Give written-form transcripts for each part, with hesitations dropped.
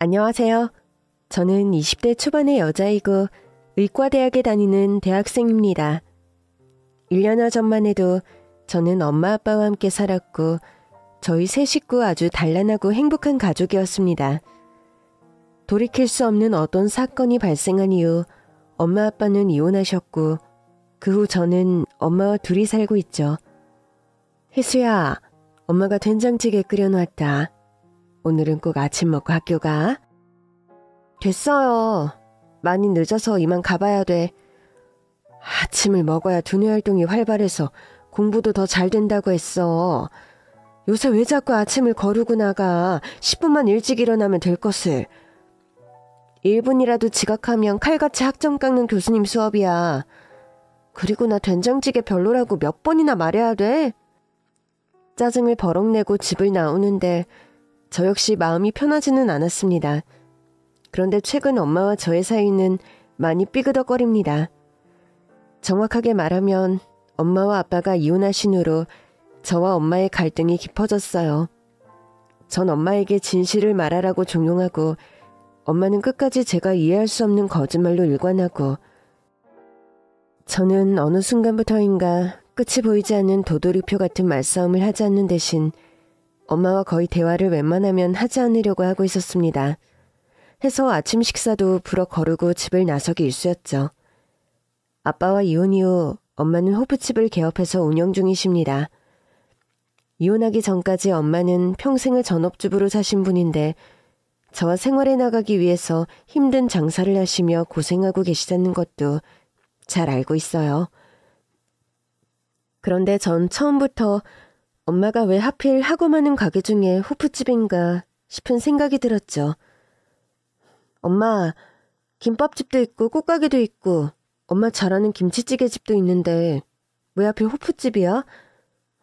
안녕하세요. 저는 20대 초반의 여자이고 의과대학에 다니는 대학생입니다. 1년여 전만 해도 저는 엄마 아빠와 함께 살았고 저희 세 식구 아주 단란하고 행복한 가족이었습니다. 돌이킬 수 없는 어떤 사건이 발생한 이후 엄마 아빠는 이혼하셨고 그 후 저는 엄마와 둘이 살고 있죠. 혜수야, 엄마가 된장찌개 끓여놨다. 오늘은 꼭 아침 먹고 학교 가. 됐어요. 많이 늦어서 이만 가봐야 돼. 아침을 먹어야 두뇌 활동이 활발해서 공부도 더 잘 된다고 했어. 요새 왜 자꾸 아침을 거르고 나가. 10분만 일찍 일어나면 될 것을. 1분이라도 지각하면 칼같이 학점 깎는 교수님 수업이야. 그리고 나 된장찌개 별로라고 몇 번이나 말해야 돼? 짜증을 버럭 내고 집을 나오는데 저 역시 마음이 편하지는 않았습니다. 그런데 최근 엄마와 저의 사이는 많이 삐그덕거립니다. 정확하게 말하면 엄마와 아빠가 이혼하신 후로 저와 엄마의 갈등이 깊어졌어요. 전 엄마에게 진실을 말하라고 종용하고 엄마는 끝까지 제가 이해할 수 없는 거짓말로 일관하고 저는 어느 순간부터인가 끝이 보이지 않는 도돌이표 같은 말싸움을 하지 않는 대신 엄마와 거의 대화를 웬만하면 하지 않으려고 하고 있었습니다. 해서 아침 식사도 불어 거르고 집을 나서기 일쑤였죠. 아빠와 이혼 이후 엄마는 호프집을 개업해서 운영 중이십니다. 이혼하기 전까지 엄마는 평생을 전업주부로 사신 분인데 저와 생활해 나가기 위해서 힘든 장사를 하시며 고생하고 계시다는 것도 잘 알고 있어요. 그런데 전 처음부터 엄마가 왜 하필 하고 많은 가게 중에 호프집인가 싶은 생각이 들었죠. 엄마, 김밥집도 있고 꽃가게도 있고 엄마 잘하는 김치찌개집도 있는데 왜 하필 호프집이야?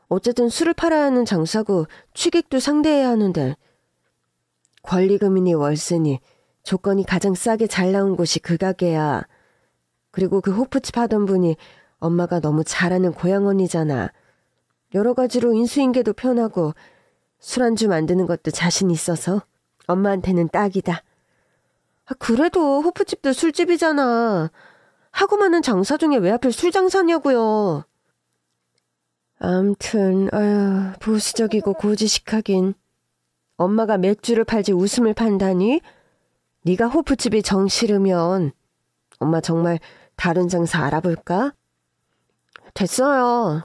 어쨌든 술을 팔아야 하는 장사고 취객도 상대해야 하는데 권리금이니 월세니 조건이 가장 싸게 잘 나온 곳이 그 가게야. 그리고 그 호프집 하던 분이 엄마가 너무 잘하는 고향 언니잖아. 여러 가지로 인수인계도 편하고 술안주 만드는 것도 자신 있어서 엄마한테는 딱이다. 그래도 호프집도 술집이잖아. 하고 많은 장사 중에 왜 하필 술 장사냐고요. 암튼 아휴 보수적이고 고지식하긴. 엄마가 맥주를 팔지 웃음을 판다니? 네가 호프집이 정 싫으면 엄마 정말 다른 장사 알아볼까? 됐어요.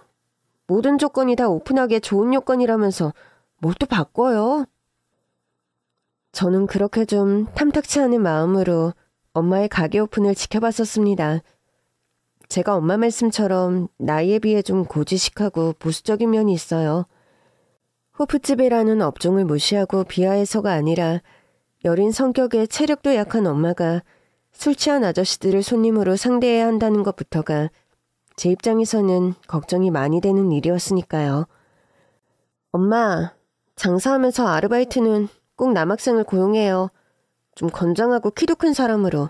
모든 조건이 다 오픈하기에 좋은 요건이라면서 뭘 또 바꿔요? 저는 그렇게 좀 탐탁치 않은 마음으로 엄마의 가게 오픈을 지켜봤었습니다. 제가 엄마 말씀처럼 나이에 비해 좀 고지식하고 보수적인 면이 있어요. 호프집이라는 업종을 무시하고 비하해서가 아니라 여린 성격에 체력도 약한 엄마가 술 취한 아저씨들을 손님으로 상대해야 한다는 것부터가 제 입장에서는 걱정이 많이 되는 일이었으니까요. 엄마, 장사하면서 아르바이트는 꼭 남학생을 고용해요. 좀 건장하고 키도 큰 사람으로.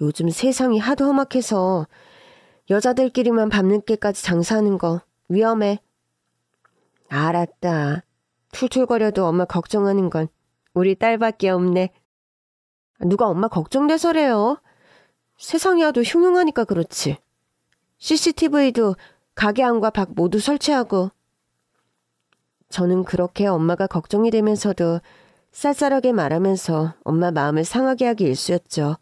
요즘 세상이 하도 험악해서 여자들끼리만 밤늦게까지 장사하는 거 위험해. 알았다. 툴툴거려도 엄마 걱정하는 건 우리 딸밖에 없네. 누가 엄마 걱정돼서래요. 세상이 하도 흉흉하니까 그렇지. CCTV도 가게 안과 밖 모두 설치하고. 저는 그렇게 엄마가 걱정이 되면서도 쌀쌀하게 말하면서 엄마 마음을 상하게 하기 일쑤였죠.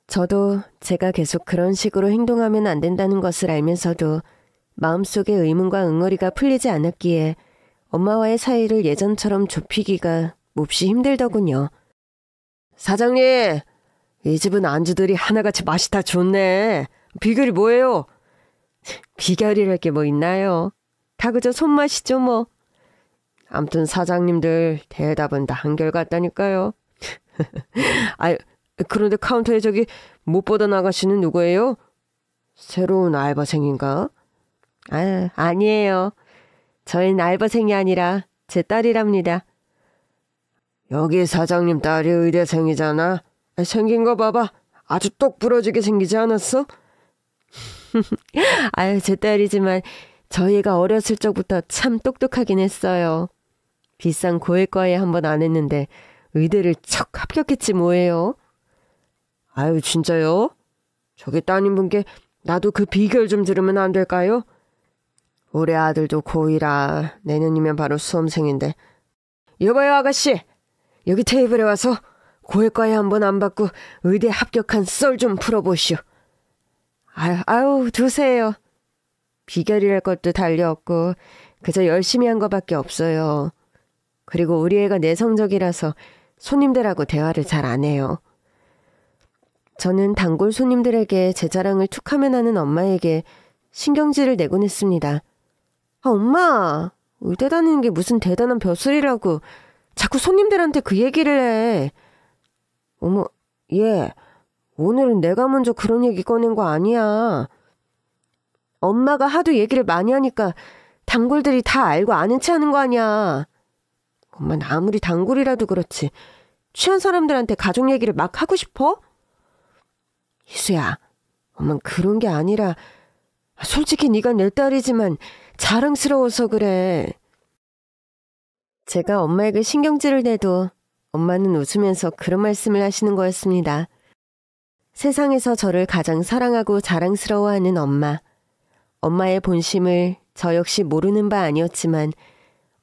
저도 제가 계속 그런 식으로 행동하면 안 된다는 것을 알면서도 마음속에 의문과 응어리가 풀리지 않았기에 엄마와의 사이를 예전처럼 좁히기가 몹시 힘들더군요. 사장님, 이 집은 안주들이 하나같이 맛이 다 좋네. 비결이 뭐예요? 비결이랄 게 뭐 있나요? 다 그저 손맛이죠 뭐. 암튼 사장님들 대답은 다 한결같다니까요. 아유, 그런데 카운터에 저기 못 보던 아가씨는 누구예요? 새로운 알바생인가? 아니에요. 저희는 알바생이 아니라 제 딸이랍니다. 여기 사장님 딸이 의대생이잖아. 생긴 거 봐봐. 아주 똑 부러지게 생기지 않았어? 아유, 제 딸이지만 저희 애가 어렸을 적부터 참 똑똑하긴 했어요. 비싼 고액과에 한번 안 했는데 의대를 척 합격했지 뭐예요. 아유, 진짜요? 저기 따님분께 나도 그 비결 좀 들으면 안 될까요? 우리 아들도 고1아. 내년이면 바로 수험생인데. 여봐요, 아가씨. 여기 테이블에 와서 고액과에 한번 안 받고 의대 합격한 썰 좀 풀어보시오. 아유, 두세요. 비결이랄 것도 달려 없고 그저 열심히 한 것밖에 없어요. 그리고 우리 애가 내성적이라서 손님들하고 대화를 잘 안 해요. 저는 단골 손님들에게 제 자랑을 툭하면 하는 엄마에게 신경질을 내곤 했습니다. 아, 엄마, 의대 다니는 게 무슨 대단한 벼슬이라고 자꾸 손님들한테 그 얘기를 해. 어머, 얘, 오늘은 내가 먼저 그런 얘기 꺼낸 거 아니야. 엄마가 하도 얘기를 많이 하니까 단골들이 다 알고 아는 체 하는 거 아니야. 엄마는 아무리 단골이라도 그렇지 취한 사람들한테 가족 얘기를 막 하고 싶어? 희수야, 엄마는 그런 게 아니라 솔직히 네가 내 딸이지만 자랑스러워서 그래. 제가 엄마에게 신경질을 내도 엄마는 웃으면서 그런 말씀을 하시는 거였습니다. 세상에서 저를 가장 사랑하고 자랑스러워하는 엄마. 엄마의 본심을 저 역시 모르는 바 아니었지만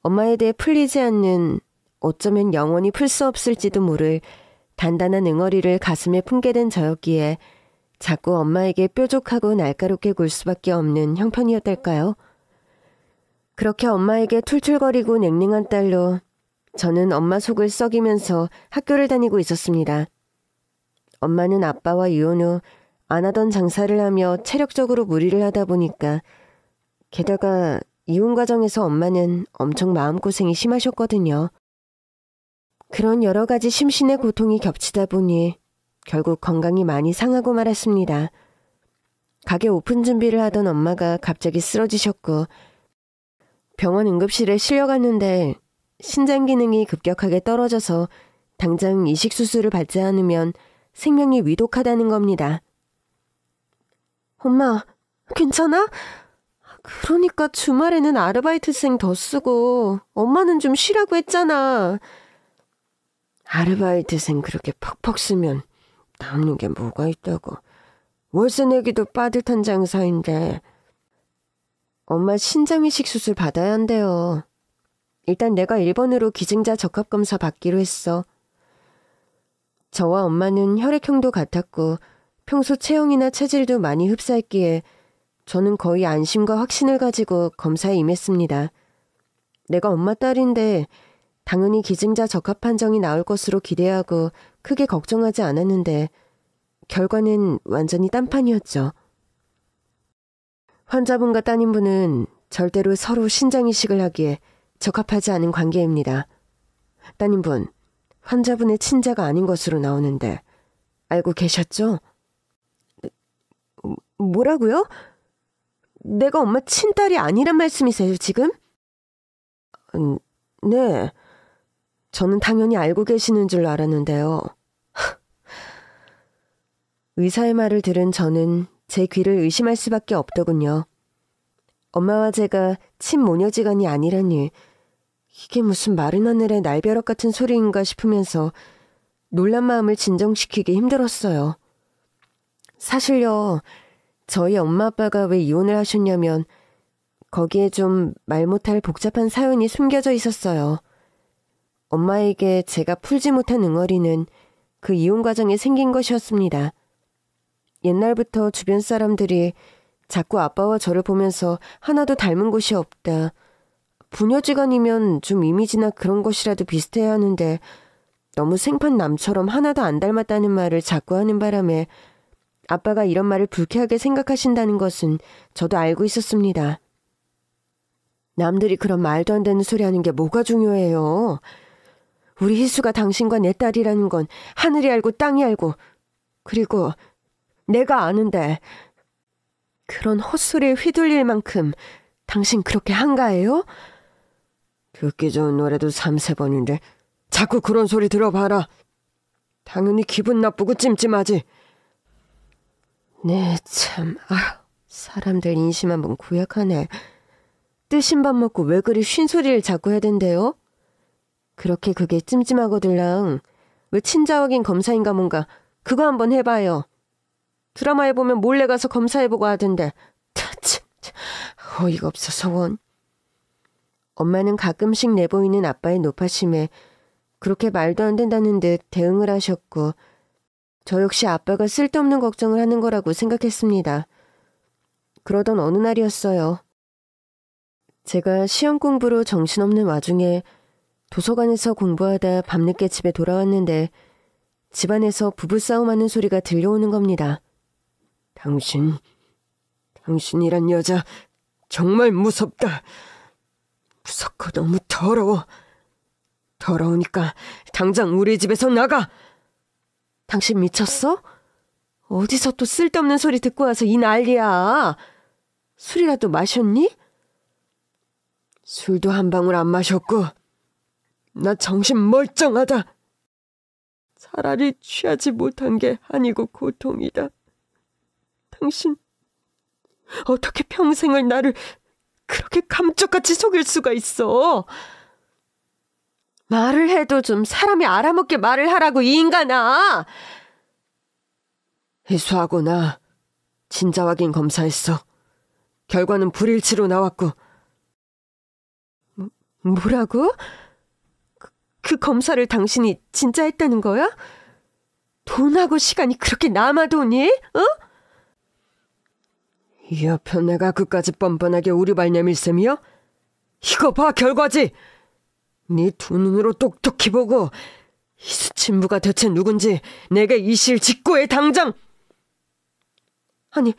엄마에 대해 풀리지 않는, 어쩌면 영원히 풀 수 없을지도 모를 단단한 응어리를 가슴에 품게 된 저였기에 자꾸 엄마에게 뾰족하고 날카롭게 굴 수밖에 없는 형편이었달까요? 그렇게 엄마에게 툴툴거리고 냉랭한 딸로 저는 엄마 속을 썩이면서 학교를 다니고 있었습니다. 엄마는 아빠와 이혼 후 안 하던 장사를 하며 체력적으로 무리를 하다 보니까, 게다가 이혼 과정에서 엄마는 엄청 마음고생이 심하셨거든요. 그런 여러 가지 심신의 고통이 겹치다 보니 결국 건강이 많이 상하고 말았습니다. 가게 오픈 준비를 하던 엄마가 갑자기 쓰러지셨고 병원 응급실에 실려갔는데 신장 기능이 급격하게 떨어져서 당장 이식 수술을 받지 않으면 생명이 위독하다는 겁니다. 엄마, 괜찮아? 그러니까 주말에는 아르바이트생 더 쓰고 엄마는 좀 쉬라고 했잖아. 아르바이트생 그렇게 퍽퍽 쓰면 남는 게 뭐가 있다고. 월세 내기도 빠듯한 장사인데. 엄마 신장 이식 수술 받아야 한대요. 일단 내가 1번으로 기증자 적합검사 받기로 했어. 저와 엄마는 혈액형도 같았고 평소 체형이나 체질도 많이 흡사했기에 저는 거의 안심과 확신을 가지고 검사에 임했습니다. 내가 엄마 딸인데 당연히 기증자 적합 판정이 나올 것으로 기대하고 크게 걱정하지 않았는데 결과는 완전히 딴판이었죠. 환자분과 따님분은 절대로 서로 신장 이식을 하기에 적합하지 않은 관계입니다. 따님분, 환자분의 친자가 아닌 것으로 나오는데 알고 계셨죠? 뭐라고요? 내가 엄마 친딸이 아니란 말씀이세요, 지금? 네. 저는 당연히 알고 계시는 줄 알았는데요. 의사의 말을 들은 저는 제 귀를 의심할 수밖에 없더군요. 엄마와 제가 친모녀지간이 아니라니 이게 무슨 마른 하늘의 날벼락 같은 소리인가 싶으면서 놀란 마음을 진정시키기 힘들었어요. 사실요, 저희 엄마 아빠가 왜 이혼을 하셨냐면 거기에 좀 말 못할 복잡한 사연이 숨겨져 있었어요. 엄마에게 제가 풀지 못한 응어리는 그 이혼 과정에 생긴 것이었습니다. 옛날부터 주변 사람들이 자꾸 아빠와 저를 보면서 하나도 닮은 곳이 없다. 부녀지간이면 좀 이미지나 그런 것이라도 비슷해야 하는데 너무 생판 남처럼 하나도 안 닮았다는 말을 자꾸 하는 바람에 아빠가 이런 말을 불쾌하게 생각하신다는 것은 저도 알고 있었습니다. 남들이 그런 말도 안 되는 소리 하는 게 뭐가 중요해요. 우리 희수가 당신과 내 딸이라는 건 하늘이 알고 땅이 알고, 그리고 내가 아는데 그런 헛소리에 휘둘릴 만큼 당신 그렇게 한가해요? 듣기 좋은 노래도 3-4번인데 자꾸 그런 소리 들어봐라. 당연히 기분 나쁘고 찜찜하지. 네, 참, 사람들 인심 한번 구약하네. 뜨신 밥 먹고 왜 그리 쉰소리를 자꾸 해댄대요? 그렇게 그게 찜찜하거들랑. 왜 친자 확인 검사인가 뭔가 그거 한번 해봐요. 드라마에 보면 몰래 가서 검사해보고 하던데. 참, 어이가 없어서 원. 엄마는 가끔씩 내보이는 아빠의 노파심에 그렇게 말도 안 된다는 듯 대응을 하셨고 저 역시 아빠가 쓸데없는 걱정을 하는 거라고 생각했습니다. 그러던 어느 날이었어요. 제가 시험 공부로 정신없는 와중에 도서관에서 공부하다 밤늦게 집에 돌아왔는데 집안에서 부부싸움하는 소리가 들려오는 겁니다. 당신이란 여자 정말 무섭다. 무섭고 너무 더러워. 더러우니까 당장 우리 집에서 나가. 당신 미쳤어? 어디서 또 쓸데없는 소리 듣고 와서 이 난리야. 술이라도 마셨니? 술도 한 방울 안 마셨고 나 정신 멀쩡하다. 차라리 취하지 못한 게 아니고 고통이다. 당신 어떻게 평생을 나를 그렇게 감쪽같이 속일 수가 있어. 말을 해도 좀 사람이 알아먹게 말을 하라고 이 인간아. 희수하고 나 진자 확인 검사했어. 결과는 불일치로 나왔고. 뭐라고? 그 검사를 당신이 진짜 했다는 거야? 돈하고 시간이 그렇게 남아 돈이? 어? 이 여표 내가 그까지 뻔뻔하게 우리발 내밀 셈이야? 이거 봐 결과지. 네 두 눈으로 똑똑히 보고 희수 친부가 대체 누군지 내게 이실 직고해 당장. 아니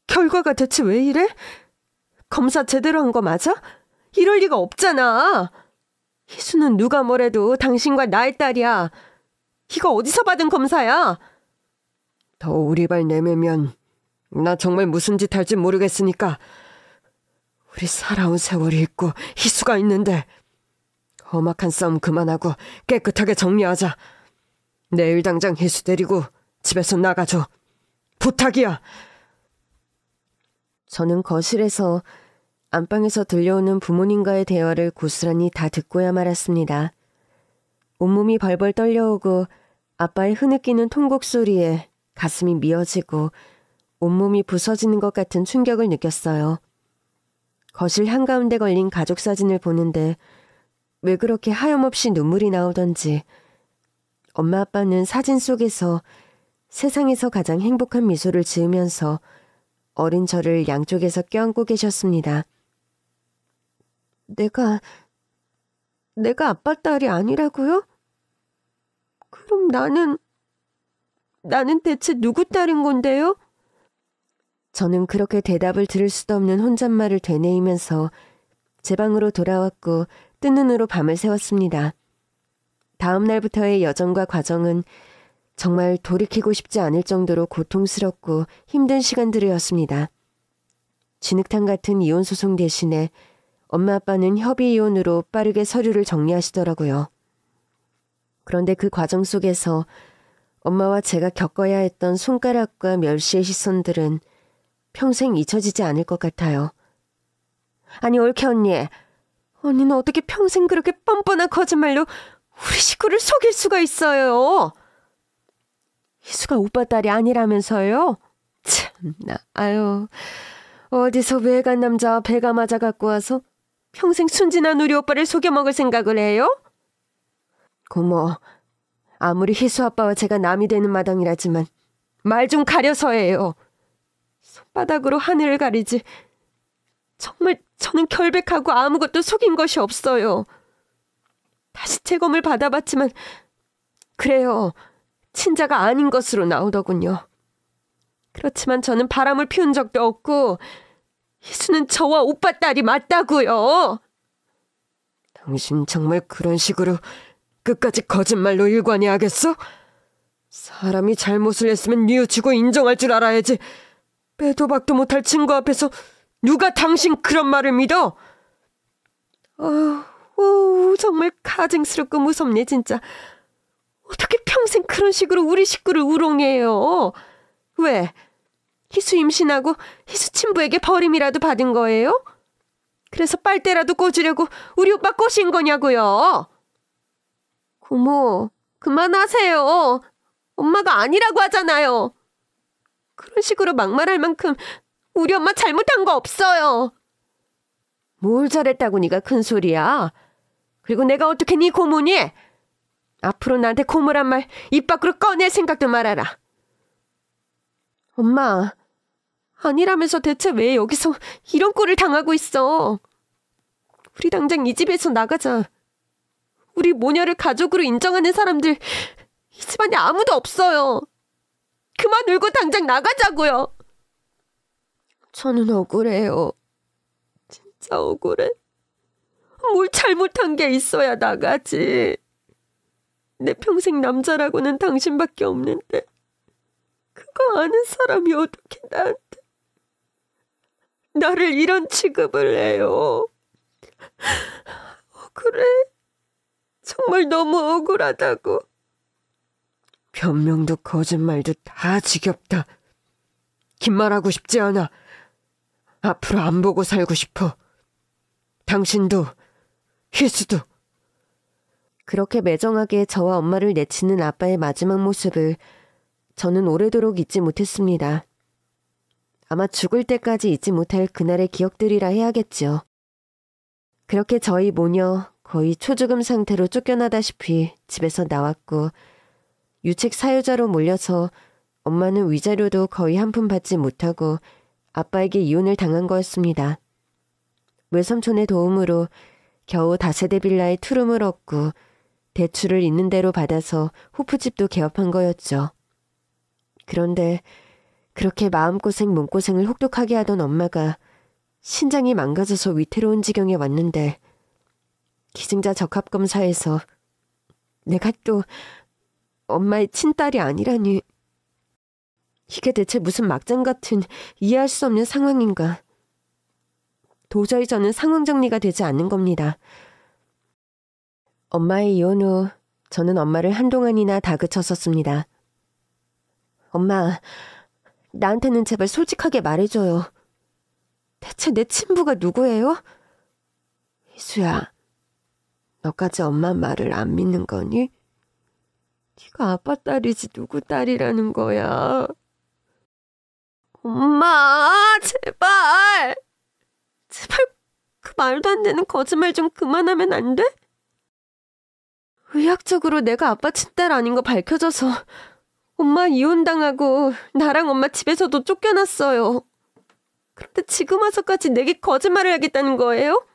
결과가 대체 왜 이래? 검사 제대로 한 거 맞아? 이럴 리가 없잖아. 희수는 누가 뭐래도 당신과 나의 딸이야. 이거 어디서 받은 검사야? 더 우리발 내밀면 나 정말 무슨 짓 할지 모르겠으니까 우리 살아온 세월이 있고 희수가 있는데 험악한 싸움 그만하고 깨끗하게 정리하자. 내일 당장 희수 데리고 집에서 나가줘. 부탁이야. 저는 거실에서 안방에서 들려오는 부모님과의 대화를 고스란히 다 듣고야 말았습니다. 온몸이 벌벌 떨려오고 아빠의 흐느끼는 통곡 소리에 가슴이 미어지고 온몸이 부서지는 것 같은 충격을 느꼈어요. 거실 한가운데 걸린 가족 사진을 보는데 왜 그렇게 하염없이 눈물이 나오던지 엄마 아빠는 사진 속에서 세상에서 가장 행복한 미소를 지으면서 어린 저를 양쪽에서 껴안고 계셨습니다. 내가 아빠 딸이 아니라고요? 그럼 나는 대체 누구 딸인 건데요? 저는 그렇게 대답을 들을 수도 없는 혼잣말을 되뇌이면서 제 방으로 돌아왔고 뜬 눈으로 밤을 새웠습니다. 다음 날부터의 여정과 과정은 정말 돌이키고 싶지 않을 정도로 고통스럽고 힘든 시간들이었습니다. 진흙탕 같은 이혼 소송 대신에 엄마 아빠는 협의 이혼으로 빠르게 서류를 정리하시더라고요. 그런데 그 과정 속에서 엄마와 제가 겪어야 했던 손가락과 멸시의 시선들은 평생 잊혀지지 않을 것 같아요. 아니 올케 언니는 어떻게 평생 그렇게 뻔뻔한 거짓말로 우리 식구를 속일 수가 있어요? 희수가 오빠 딸이 아니라면서요? 참나, 아유, 어디서 외간 남자와 배가 맞아 갖고 와서 평생 순진한 우리 오빠를 속여먹을 생각을 해요? 고모, 아무리 희수 아빠와 제가 남이 되는 마당이라지만 말 좀 가려서 해요. 손바닥으로 하늘을 가리지. 정말 저는 결백하고 아무것도 속인 것이 없어요. 다시 재검을 받아봤지만 그래요. 친자가 아닌 것으로 나오더군요. 그렇지만 저는 바람을 피운 적도 없고 희수는 저와 오빠 딸이 맞다고요. 당신 정말 그런 식으로 끝까지 거짓말로 일관해야겠어? 사람이 잘못을 했으면 뉘우치고 인정할 줄 알아야지. 빼도 박도 못할 친구 앞에서 누가 당신 그런 말을 믿어? 정말 가증스럽고 무섭네 진짜. 어떻게 평생 그런 식으로 우리 식구를 우롱해요? 왜? 희수 임신하고 희수 친부에게 버림이라도 받은 거예요? 그래서 빨대라도 꽂으려고 우리 오빠 꼬신 거냐고요. 고모, 그만하세요. 엄마가 아니라고 하잖아요. 그런 식으로 막말할 만큼 우리 엄마 잘못한 거 없어요. 뭘 잘했다고 네가 큰 소리야. 그리고 내가 어떻게 네 고모니? 앞으로 나한테 고모란 말 입 밖으로 꺼낼 생각도 말아라. 엄마, 아니라면서 대체 왜 여기서 이런 꼴을 당하고 있어? 우리 당장 이 집에서 나가자. 우리 모녀를 가족으로 인정하는 사람들 이 집안에 아무도 없어요. 그만 울고 당장 나가자고요. 저는 억울해요. 진짜 억울해. 뭘 잘못한 게 있어야 나가지. 내 평생 남자라고는 당신밖에 없는데 그거 아는 사람이 어떻게 나를 이런 취급을 해요. 억울해. 정말 너무 억울하다고. 변명도 거짓말도 다 지겹다. 긴 말하고 싶지 않아. 앞으로 안 보고 살고 싶어. 당신도, 희수도. 그렇게 매정하게 저와 엄마를 내치는 아빠의 마지막 모습을 저는 오래도록 잊지 못했습니다. 아마 죽을 때까지 잊지 못할 그날의 기억들이라 해야겠죠. 그렇게 저희 모녀 거의 초죽음 상태로 쫓겨나다시피 집에서 나왔고 유책 사유자로 몰려서 엄마는 위자료도 거의 한 푼 받지 못하고 아빠에게 이혼을 당한 거였습니다. 외삼촌의 도움으로 겨우 다세대 빌라에 투룸을 얻고 대출을 있는 대로 받아서 호프집도 개업한 거였죠. 그런데 그렇게 마음고생 몸고생을 혹독하게 하던 엄마가 신장이 망가져서 위태로운 지경에 왔는데 기증자 적합검사에서 내가 또 엄마의 친딸이 아니라니. 이게 대체 무슨 막장 같은 이해할 수 없는 상황인가. 도저히 저는 상황 정리가 되지 않는 겁니다. 엄마의 이혼 후 저는 엄마를 한동안이나 다그쳤었습니다. 엄마, 나한테는 제발 솔직하게 말해줘요. 대체 내 친부가 누구예요? 희수야, 너까지 엄마 말을 안 믿는 거니? 네가 아빠 딸이지 누구 딸이라는 거야. 엄마, 제발 그 말도 안 되는 거짓말 좀 그만하면 안 돼? 의학적으로 내가 아빠 친딸 아닌 거 밝혀져서 엄마 이혼당하고 나랑 엄마 집에서도 쫓겨났어요. 그런데 지금 와서까지 내게 거짓말을 하겠다는 거예요?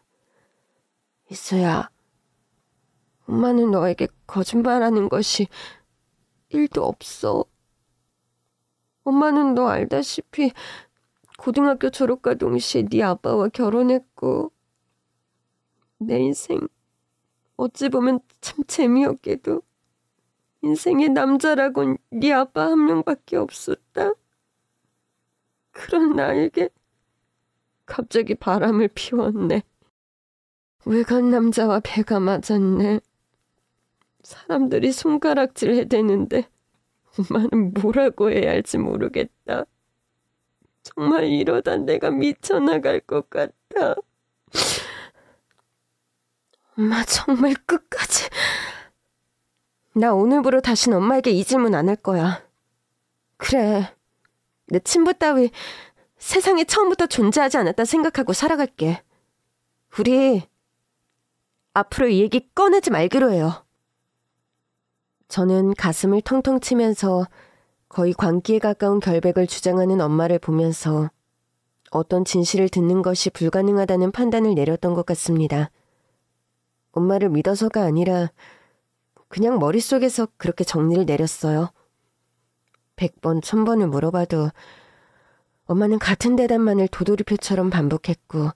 희수야, 엄마는 너에게 거짓말하는 것이 1도 없어. 엄마는 너 알다시피 고등학교 졸업과 동시에 네 아빠와 결혼했고 내 인생 어찌 보면 참 재미없게도 인생의 남자라곤 네 아빠 한 명밖에 없었다. 그런 나에게 갑자기 바람을 피웠네. 외간 남자와 배가 맞았네. 사람들이 손가락질 해대는데 엄마는 뭐라고 해야 할지 모르겠다. 정말 이러다 내가 미쳐나갈 것 같아. 엄마 정말 끝까지. 나 오늘부로 다신 엄마에게 이 질문 안 할 거야. 그래, 내 친부 따위 세상에 처음부터 존재하지 않았다 생각하고 살아갈게. 우리 앞으로 이 얘기 꺼내지 말기로 해요. 저는 가슴을 텅텅 치면서 거의 광기에 가까운 결백을 주장하는 엄마를 보면서 어떤 진실을 듣는 것이 불가능하다는 판단을 내렸던 것 같습니다. 엄마를 믿어서가 아니라 그냥 머릿속에서 그렇게 정리를 내렸어요. 100번, 1000번을 물어봐도 엄마는 같은 대답만을 도돌이표처럼 반복했고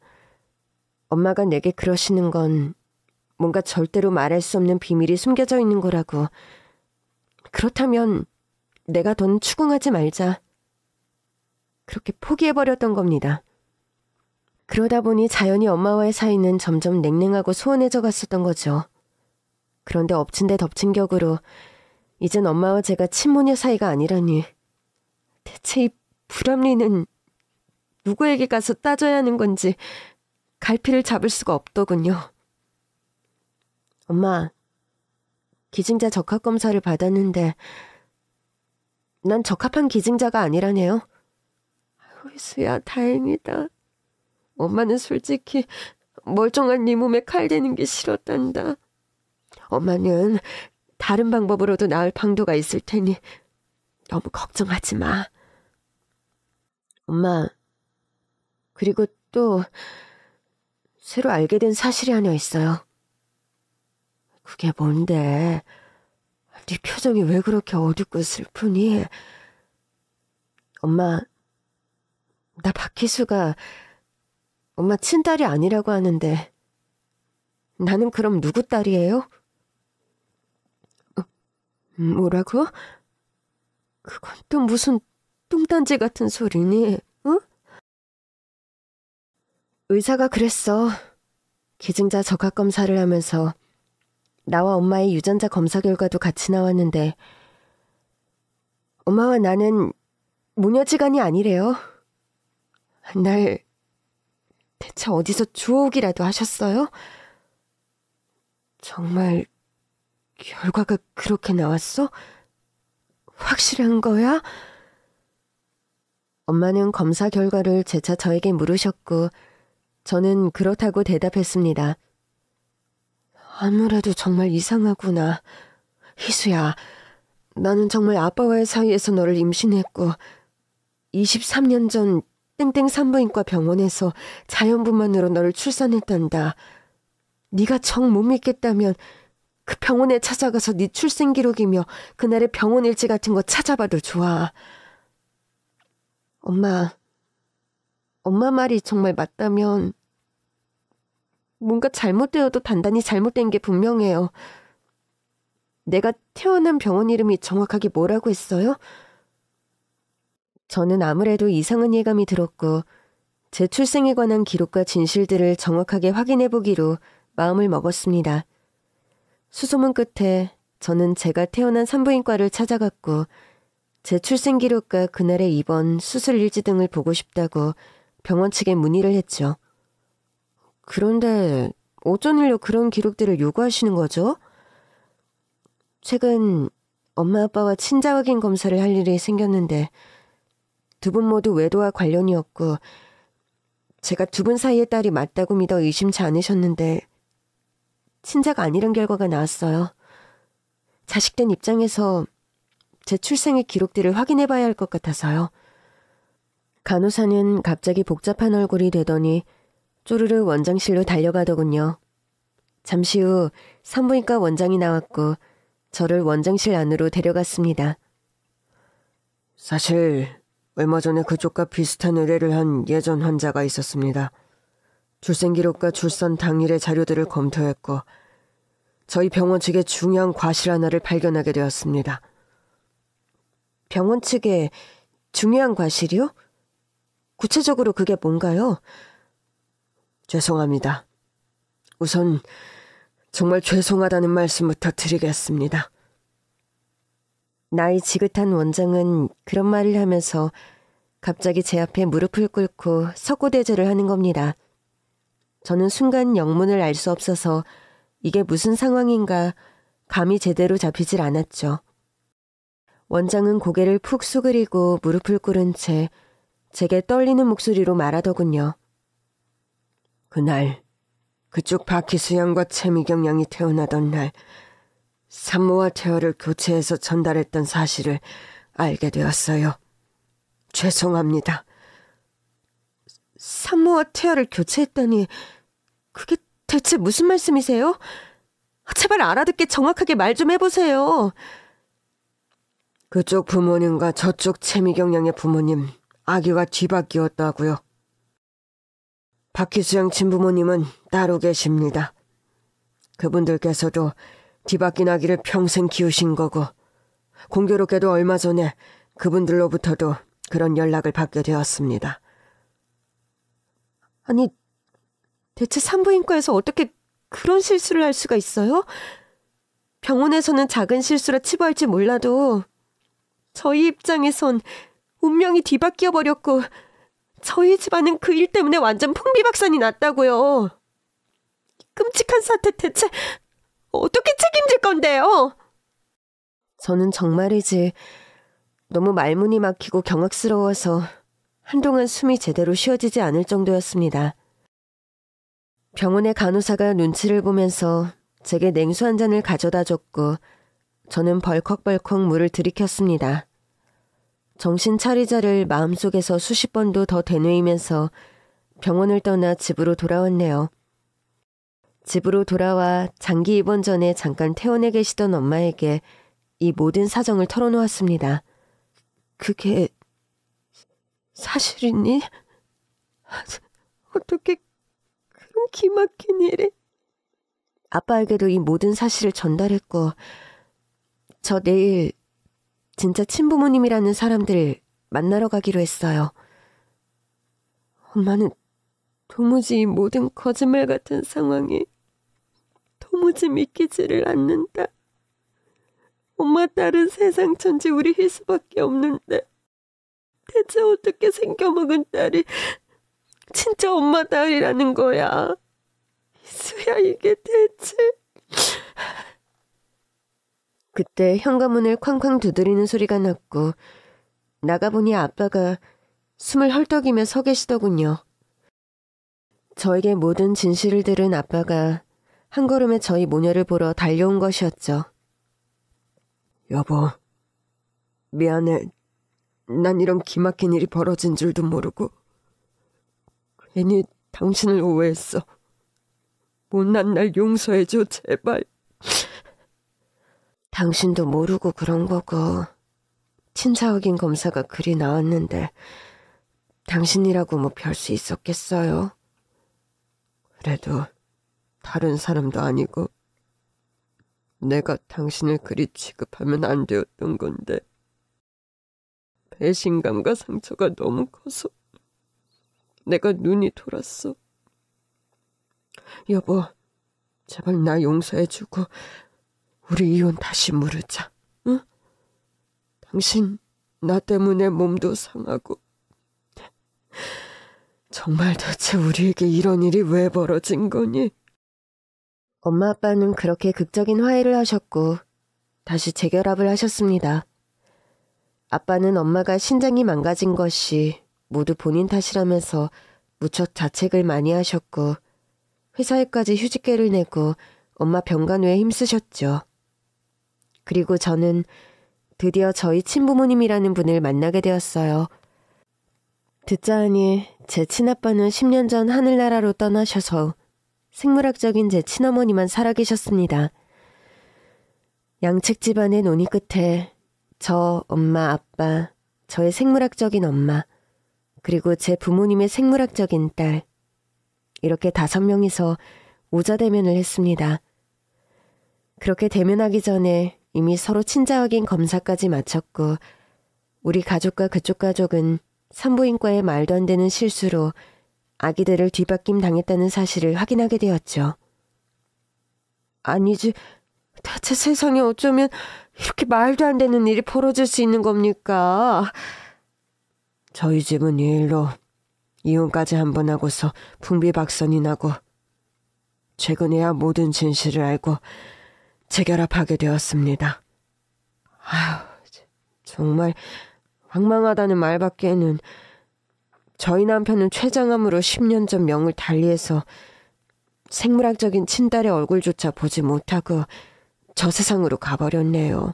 엄마가 내게 그러시는 건 뭔가 절대로 말할 수 없는 비밀이 숨겨져 있는 거라고. 그렇다면 내가 돈 추궁하지 말자. 그렇게 포기해버렸던 겁니다. 그러다 보니 자연히 엄마와의 사이는 점점 냉랭하고 소원해져 갔었던 거죠. 그런데 엎친 데 덮친 격으로 이젠 엄마와 제가 친모녀 사이가 아니라니. 대체 이 불합리는 누구에게 가서 따져야 하는 건지 갈피를 잡을 수가 없더군요. 엄마, 기증자 적합검사를 받았는데 난 적합한 기증자가 아니라네요. 희수야, 다행이다. 엄마는 솔직히 멀쩡한 네 몸에 칼 대는 게 싫었단다. 엄마는 다른 방법으로도 나을 방도가 있을 테니 너무 걱정하지 마. 엄마, 그리고 또 새로 알게 된 사실이 하나 있어요. 그게 뭔데? 네 표정이 왜 그렇게 어둡고 슬프니? 엄마, 나 박희수가 엄마 친딸이 아니라고 하는데 나는 그럼 누구 딸이에요? 뭐라고? 그건 또 무슨 뚱딴지 같은 소리니? 응? 의사가 그랬어. 기증자 적합검사를 하면서 나와 엄마의 유전자 검사 결과도 같이 나왔는데 엄마와 나는 모녀지간이 아니래요. 날 대체 어디서 주워오기라도 하셨어요? 정말 결과가 그렇게 나왔어? 확실한 거야? 엄마는 검사 결과를 재차 저에게 물으셨고 저는 그렇다고 대답했습니다. 아무래도 정말 이상하구나. 희수야, 나는 정말 아빠와의 사이에서 너를 임신했고 23년 전 땡땡 산부인과 병원에서 자연분만으로 너를 출산했단다. 네가 정 못 믿겠다면 그 병원에 찾아가서 네 출생 기록이며 그날의 병원 일지 같은 거 찾아봐도 좋아. 엄마 말이 정말 맞다면 뭔가 잘못되어도 단단히 잘못된 게 분명해요. 내가 태어난 병원 이름이 정확하게 뭐라고 했어요? 저는 아무래도 이상한 예감이 들었고 제 출생에 관한 기록과 진실들을 정확하게 확인해보기로 마음을 먹었습니다. 수소문 끝에 저는 제가 태어난 산부인과를 찾아갔고 제 출생 기록과 그날의 입원, 수술 일지 등을 보고 싶다고 병원 측에 문의를 했죠. 그런데 어쩐 일로 그런 기록들을 요구하시는 거죠? 최근 엄마 아빠와 친자 확인 검사를 할 일이 생겼는데 두 분 모두 외도와 관련이었고 제가 두 분 사이의 딸이 맞다고 믿어 의심치 않으셨는데 친자가 아니란 결과가 나왔어요. 자식된 입장에서 제 출생의 기록들을 확인해봐야 할 것 같아서요. 간호사는 갑자기 복잡한 얼굴이 되더니 쪼르르 원장실로 달려가더군요. 잠시 후 산부인과 원장이 나왔고 저를 원장실 안으로 데려갔습니다. 사실 얼마 전에 그쪽과 비슷한 의뢰를 한 예전 환자가 있었습니다. 출생 기록과 출산 당일의 자료들을 검토했고 저희 병원 측에 중요한 과실 하나를 발견하게 되었습니다. 병원 측에 중요한 과실이요? 구체적으로 그게 뭔가요? 죄송합니다. 우선 정말 죄송하다는 말씀부터 드리겠습니다. 나이 지긋한 원장은 그런 말을 하면서 갑자기 제 앞에 무릎을 꿇고 석고대죄를 하는 겁니다. 저는 순간 영문을 알 수 없어서 이게 무슨 상황인가 감이 제대로 잡히질 않았죠. 원장은 고개를 푹 수그리고 무릎을 꿇은 채 제게 떨리는 목소리로 말하더군요. 그날 그쪽 박희수 양과 최미경 양이 태어나던 날 산모와 태아를 교체해서 전달했던 사실을 알게 되었어요. 죄송합니다. 산모와 태아를 교체했다니 그게 대체 무슨 말씀이세요? 제발 알아듣게 정확하게 말 좀 해보세요. 그쪽 부모님과 저쪽 최미경 양의 부모님 아기가 뒤바뀌었다고요. 박희수 양 친부모님은 따로 계십니다. 그분들께서도 뒤바뀐 아기를 평생 키우신 거고 공교롭게도 얼마 전에 그분들로부터도 그런 연락을 받게 되었습니다. 아니, 대체 산부인과에서 어떻게 그런 실수를 할 수가 있어요? 병원에서는 작은 실수라 치부할지 몰라도 저희 입장에선 운명이 뒤바뀌어 버렸고 저희 집안은 그 일 때문에 완전 풍비박산이 났다고요. 끔찍한 사태 대체 어떻게 책임질 건데요? 저는 정말이지 너무 말문이 막히고 경악스러워서 한동안 숨이 제대로 쉬어지지 않을 정도였습니다. 병원의 간호사가 눈치를 보면서 제게 냉수 한 잔을 가져다 줬고 저는 벌컥벌컥 물을 들이켰습니다. 정신 차리자를 마음속에서 수십 번도 더 되뇌이면서 병원을 떠나 집으로 돌아왔네요. 집으로 돌아와 장기 입원 전에 잠깐 퇴원해 계시던 엄마에게 이 모든 사정을 털어놓았습니다. 그게 사실이니? 어떻게 그런 기막힌 일이? 아빠에게도 이 모든 사실을 전달했고 저 내일 진짜 친부모님이라는 사람들 만나러 가기로 했어요. 엄마는 도무지 이 모든 거짓말 같은 상황이 도무지 믿기지를 않는다. 엄마 딸은 세상 천지 우리 희수밖에 없는데 대체 어떻게 생겨먹은 딸이 진짜 엄마 딸이라는 거야. 희수야 이게 대체. 그때 현관문을 쾅쾅 두드리는 소리가 났고 나가보니 아빠가 숨을 헐떡이며 서 계시더군요. 저에게 모든 진실을 들은 아빠가 한 걸음에 저희 모녀를 보러 달려온 것이었죠. 여보, 미안해. 난 이런 기막힌 일이 벌어진 줄도 모르고 괜히 당신을 오해했어. 못난 날 용서해줘, 제발. 당신도 모르고 그런 거고 친자 확인 검사가 그리 나왔는데 당신이라고 뭐 별 수 있었겠어요? 그래도 다른 사람도 아니고 내가 당신을 그리 취급하면 안 되었던 건데 배신감과 상처가 너무 커서 내가 눈이 돌았어. 여보, 제발 나 용서해주고 우리 이혼 다시 물으자. 응? 당신 나 때문에 몸도 상하고 정말 대체 우리에게 이런 일이 왜 벌어진 거니? 엄마 아빠는 그렇게 극적인 화해를 하셨고 다시 재결합을 하셨습니다. 아빠는 엄마가 신장이 망가진 것이 모두 본인 탓이라면서 무척 자책을 많이 하셨고 회사에까지 휴직계를 내고 엄마 병간호에 힘쓰셨죠. 그리고 저는 드디어 저희 친부모님이라는 분을 만나게 되었어요. 듣자 하니 제 친아빠는 10년 전 하늘나라로 떠나셔서 생물학적인 제 친어머니만 살아계셨습니다. 양측 집안의 논의 끝에 저, 엄마, 아빠, 저의 생물학적인 엄마, 그리고 제 부모님의 생물학적인 딸, 이렇게 5명이서 오자대면을 했습니다. 그렇게 대면하기 전에 이미 서로 친자 확인 검사까지 마쳤고 우리 가족과 그쪽 가족은 산부인과의 말도 안 되는 실수로 아기들을 뒤바뀜 당했다는 사실을 확인하게 되었죠. 아니지, 대체 세상에 어쩌면 이렇게 말도 안 되는 일이 벌어질 수 있는 겁니까? 저희 집은 이 일로 이혼까지 한 번 하고서 풍비박산이 나고 최근에야 모든 진실을 알고 재결합하게 되었습니다. 아휴, 정말 황망하다는 말밖에는 저희 남편은 췌장암으로 10년 전 명을 달리해서 생물학적인 친딸의 얼굴조차 보지 못하고 저 세상으로 가버렸네요.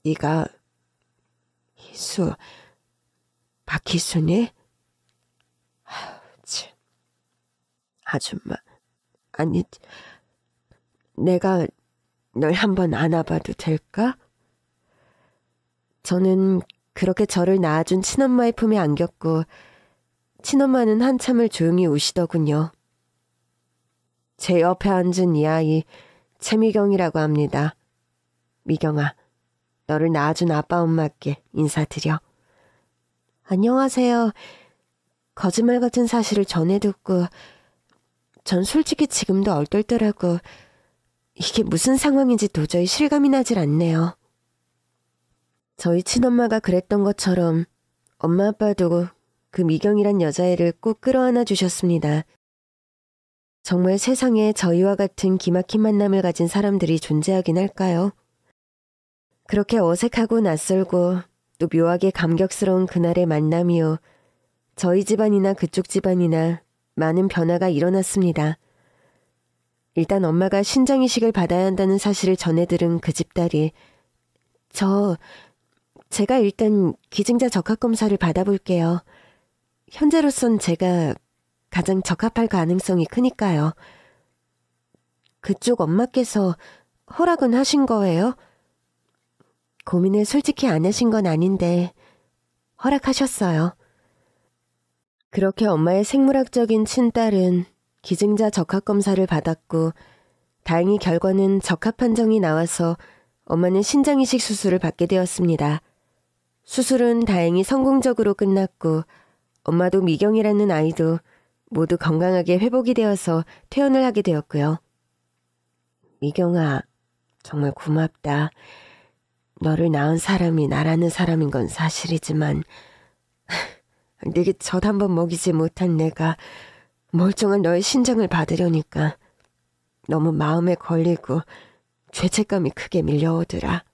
네가 희수, 박희수니? 참. 아줌마, 아니, 내가 널 한번 안아봐도 될까? 저는 그렇게 저를 낳아준 친엄마의 품에 안겼고 친엄마는 한참을 조용히 우시더군요. 제 옆에 앉은 이 아이 최미경이라고 합니다. 미경아, 너를 낳아준 아빠 엄마께 인사드려. 안녕하세요. 거짓말 같은 사실을 전해 듣고 전 솔직히 지금도 얼떨떨하고 이게 무슨 상황인지 도저히 실감이 나질 않네요. 저희 친엄마가 그랬던 것처럼 엄마 아빠도 그 미경이란 여자애를 꼭 끌어안아 주셨습니다. 정말 세상에 저희와 같은 기막힌 만남을 가진 사람들이 존재하긴 할까요? 그렇게 어색하고 낯설고 또 묘하게 감격스러운 그날의 만남이요. 저희 집안이나 그쪽 집안이나 많은 변화가 일어났습니다. 일단 엄마가 신장이식을 받아야 한다는 사실을 전해 들은 그 집딸이 제가 일단 기증자 적합검사를 받아볼게요. 현재로선 제가 가장 적합할 가능성이 크니까요. 그쪽 엄마께서 허락은 하신 거예요? 고민을 솔직히 안 하신 건 아닌데 허락하셨어요. 그렇게 엄마의 생물학적인 친딸은 기증자 적합검사를 받았고 다행히 결과는 적합 판정이 나와서 엄마는 신장이식 수술을 받게 되었습니다. 수술은 다행히 성공적으로 끝났고 엄마도 미경이라는 아이도 모두 건강하게 회복이 되어서 퇴원을 하게 되었고요. 미경아, 정말 고맙다. 너를 낳은 사람이 나라는 사람인 건 사실이지만 네게 젖 한 번 먹이지 못한 내가 멀쩡한 너의 신장을 받으려니까 너무 마음에 걸리고 죄책감이 크게 밀려오더라.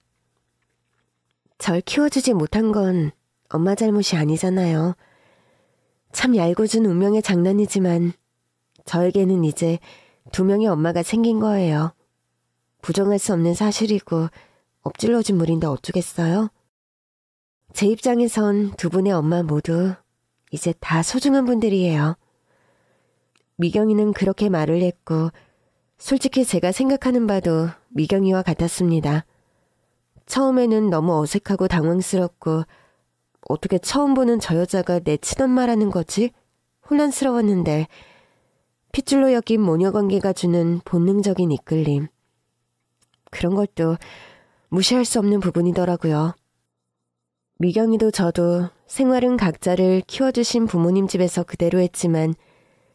절 키워주지 못한 건 엄마 잘못이 아니잖아요. 참 얄궂은 운명의 장난이지만 저에게는 이제 2명의 엄마가 생긴 거예요. 부정할 수 없는 사실이고 엎질러진 물인데 어쩌겠어요? 제 입장에선 2분의 엄마 모두 이제 다 소중한 분들이에요. 미경이는 그렇게 말을 했고 솔직히 제가 생각하는 바도 미경이와 같았습니다. 처음에는 너무 어색하고 당황스럽고 어떻게 처음 보는 저 여자가 내 친엄마라는 거지? 혼란스러웠는데 핏줄로 엮인 모녀관계가 주는 본능적인 이끌림. 그런 것도 무시할 수 없는 부분이더라고요. 미경이도 저도 생활은 각자를 키워주신 부모님 집에서 그대로 했지만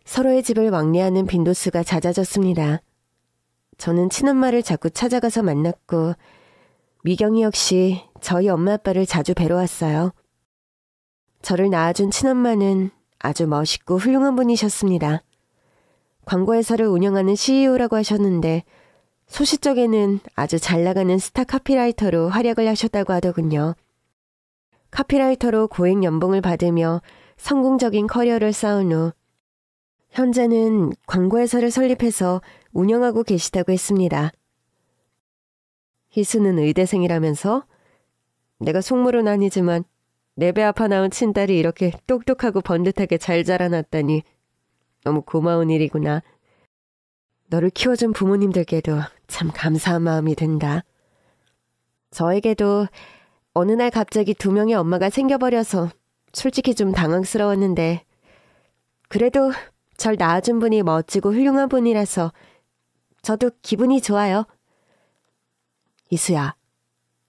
서로의 집을 왕래하는 빈도수가 잦아졌습니다. 저는 친엄마를 자꾸 찾아가서 만났고 미경이 역시 저희 엄마 아빠를 자주 뵈러 왔어요. 저를 낳아준 친엄마는 아주 멋있고 훌륭한 분이셨습니다. 광고회사를 운영하는 CEO라고 하셨는데 소시적에는 아주 잘 나가는 스타 카피라이터로 활약을 하셨다고 하더군요. 카피라이터로 고액 연봉을 받으며 성공적인 커리어를 쌓은 후 현재는 광고회사를 설립해서 운영하고 계시다고 했습니다. 희수는 의대생이라면서? 내가 속물은 아니지만 내 배 아파 낳은 친딸이 이렇게 똑똑하고 번듯하게 잘 자라났다니 너무 고마운 일이구나. 너를 키워준 부모님들께도 참 감사한 마음이 든다. 저에게도 어느 날 갑자기 2명의 엄마가 생겨버려서 솔직히 좀 당황스러웠는데 그래도 절 낳아준 분이 멋지고 훌륭한 분이라서 저도 기분이 좋아요. 이수야,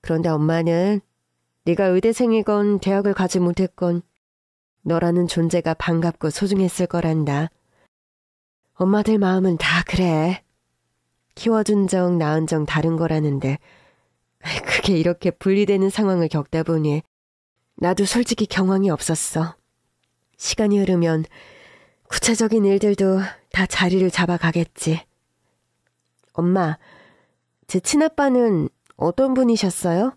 그런데 엄마는 네가 의대생이건 대학을 가지 못했건 너라는 존재가 반갑고 소중했을 거란다. 엄마들 마음은 다 그래. 키워준 정, 낳은 정 다른 거라는데 그게 이렇게 분리되는 상황을 겪다 보니 나도 솔직히 경황이 없었어. 시간이 흐르면 구체적인 일들도 다 자리를 잡아가겠지. 엄마, 제 친아빠는 어떤 분이셨어요?